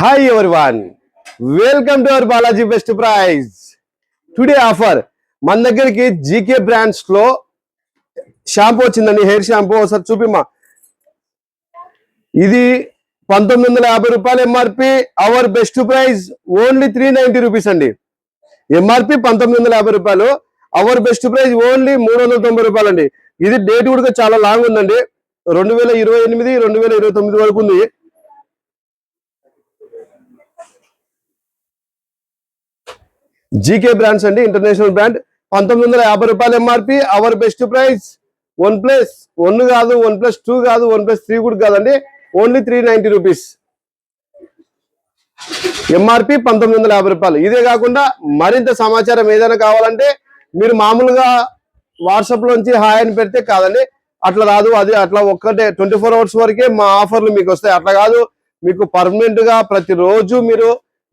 Hi everyone, welcome to our Balaji Best Price. Today offer మన దగ్గరికి GK brands లో shampoo వచ్చిందండి. Hair shampoo ఒకసారి చూపిమ్మా. ఇది 1950 రూపాయలు MRP. Our best price only 390 rupees అండి. ఎంఆర్పి 1950 రూపాయలు, అవర్ బెస్ట్ ప్రైస్ ఓన్లీ 390 రూపాయలు అండి. ఇది డేట్ కూడా చాలా లాంగ్ ఉందండి. 2028 2029 వరకు ఉంది. జీకే బ్రాండ్స్ అండి, ఇంటర్నేషనల్ బ్రాండ్. 1950 రూపాయలు ఎంఆర్పి. అవర్ బెస్ట్ ప్రైస్ 1+1 కాదు, 1+2 కాదు, 1+3 కూడా కాదండి, ఓన్లీ 390 రూపీస్. ఎంఆర్పి 1950 రూపాయలు. ఇదే కాకుండా మరింత సమాచారం ఏదైనా కావాలంటే మీరు మామూలుగా వాట్సాప్ లోంచి హాయ్ అని పెడితే కాదండి, అట్లా రాదు. అది అట్లా ఒక్కటే 24 అవర్స్ వరకే మా ఆఫర్లు మీకు వస్తాయి. అట్లా కాదు, మీకు పర్మనెంట్ గా ప్రతిరోజు మీరు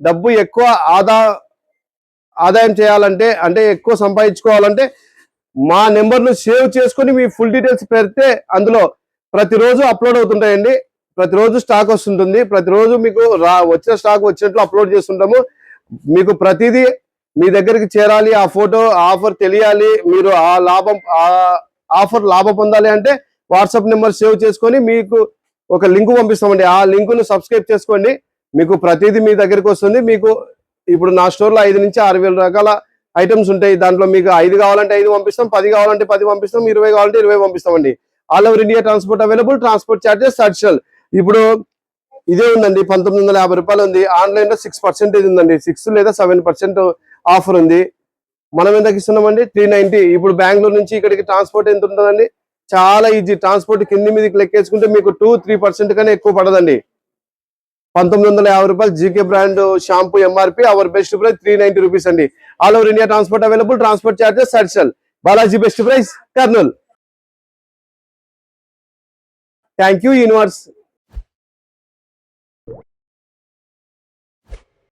డబ్బు ఎక్కువ ఆదాయం చేయాలంటే, అంటే ఎక్కువ సంపాదించుకోవాలంటే మా నెంబర్ను సేవ్ చేసుకుని మీ ఫుల్ డీటెయిల్స్ పెడితే అందులో ప్రతిరోజు అప్లోడ్ అవుతుంటాయండి. ప్రతిరోజు స్టాక్ వస్తుంటుంది. ప్రతిరోజు మీకు వచ్చిన స్టాక్ వచ్చినట్లు అప్లోడ్ చేస్తుంటాము. మీకు ప్రతిదీ మీ దగ్గరికి చేరాలి, ఆ ఫోటో ఆఫర్ తెలియాలి, మీరు ఆ ఆఫర్ లాభం పొందాలి అంటే వాట్సాప్ నెంబర్ సేవ్ చేసుకొని మీకు ఒక లింక్ పంపిస్తామండి. ఆ లింకును సబ్స్క్రైబ్ చేసుకోండి. మీకు ప్రతిదీ మీ దగ్గరికి వస్తుంది. మీకు ఇప్పుడు నా స్టోర్లో 5 నుంచి 6,000 రకాల ఐటమ్స్ ఉంటాయి. దాంట్లో మీకు 5 కావాలంటే 5 పంపిస్తాం, 10 కావాలంటే 10 పంపిస్తాం, 20 కావాలంటే 20 పంపిస్తామండి. All over India transport available. Transport charges additional. ఇప్పుడు ఇదే ఉందండి, 1950 రూపాయలు ఉంది. ఆన్లైన్ లో 6% ఉందండి, 6 లేదా 7% ఆఫర్ ఉంది. మనం ఎంతకి ఇస్తున్నామండి? 390. ఇప్పుడు బెంగళూరు నుంచి ఇక్కడికి ట్రాన్స్పోర్ట్ ఎంత ఉంటుందండి? చాలా ఈజీ. ట్రాన్స్పోర్ట్ కింది మీదకి లెక్కేసుకుంటే మీకు 2-3% కన్నా ఎక్కువ పడదండి. 1950 రూపాయలు GK brand shampoo MRP. Our best price 390 rupees అండి. All over India transport available. Transport charges additional. Balaji best price, Kurnool. Thank you universe.